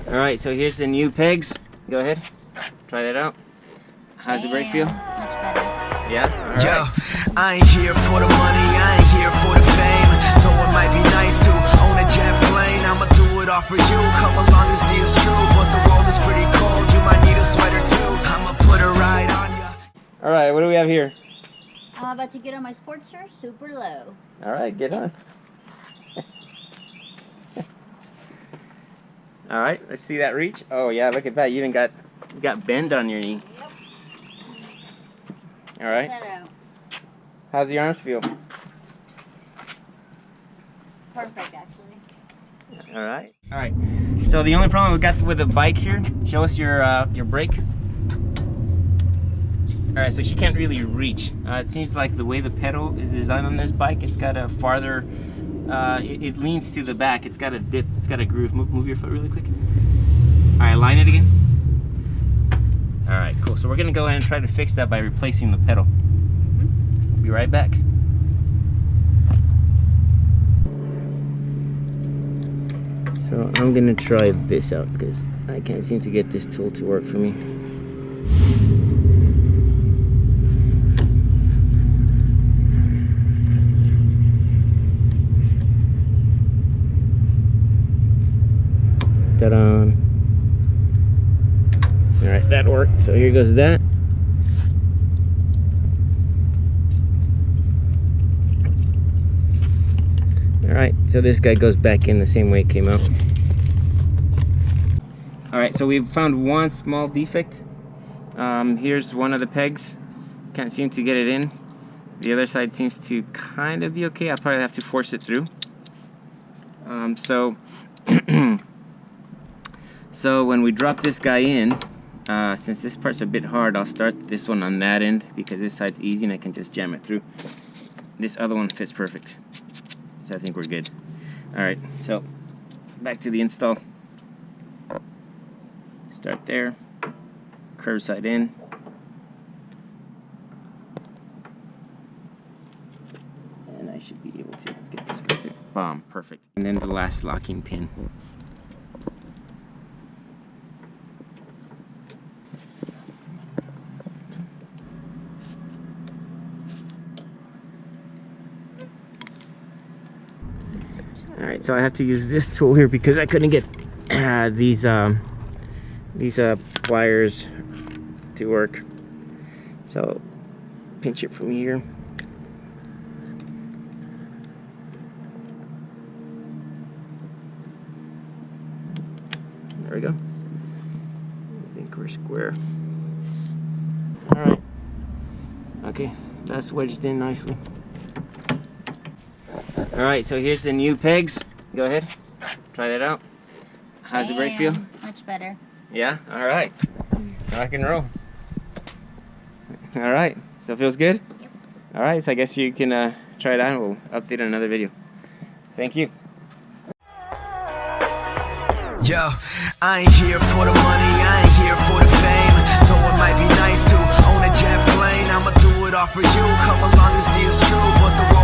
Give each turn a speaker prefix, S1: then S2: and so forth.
S1: Alright, so here's the new pegs. Go ahead. Try that out. How's the brake feel?
S2: Much better.
S1: Yeah? Alright.
S3: Yo, I ain't here for the money, I ain't here for the fame. Though it might be nice to own a jet plane, I'ma do it all for you. Come along and see it's true, but the world is pretty cold. You might need a sweater too. I'ma put a ride on ya.
S1: Alright, what do we have here?
S2: I'm about to get on my Sportster Superlow.
S1: Alright, get on. Alright, let's see that reach. Oh yeah, look at that. You even got bend on your knee.
S2: Yep.
S1: Alright.
S2: Check that out.
S1: How's the arms feel?
S2: Perfect, actually.
S1: Alright. Alright. So the only problem we got with the bike here, show us your brake. Alright, so she can't really reach. It seems like the way the pedal is designed on this bike, it's got a farther, it leans to the back. It's got a dip, it's got a groove. Move your foot really quick. Alright, line it again. Alright, cool. So we're going to go ahead and try to fix that by replacing the pedal. We'll be right back. So I'm going to try this out because I can't seem to get this tool to work for me. Ta-da! Alright, that worked. So here goes that. Alright, so this guy goes back in the same way it came out. Alright, so we've found one small defect. Here's one of the pegs. Can't seem to get it in. The other side seems to kind of be okay. I'll probably have to force it through. So when we drop this guy in, since this part's a bit hard, I'll start this one on that end because this side's easy and I can just jam it through. This other one fits perfect, so I think we're good. Alright, so back to the install. Start there, curve side in. And I should be able to get this perfect. Bomb, perfect. And then the last locking pin. Alright, so I have to use this tool here because I couldn't get these pliers to work. So pinch it from here. There we go. I think we're square. Alright. Okay, that's wedged in nicely. Alright, so here's the new pegs. Go ahead. Try that out. How's the brake feel?
S2: Much better.
S1: Yeah? Alright. Rock and roll. Alright. So it feels good?
S2: Yep.
S1: Alright, so I guess you can try it out and we'll update on another video. Thank you.
S3: Yo, I ain't here for the money, I ain't here for the fame. Though it might be nice to own a jet plane, I'ma do it all for you. Come along and see it's true, but the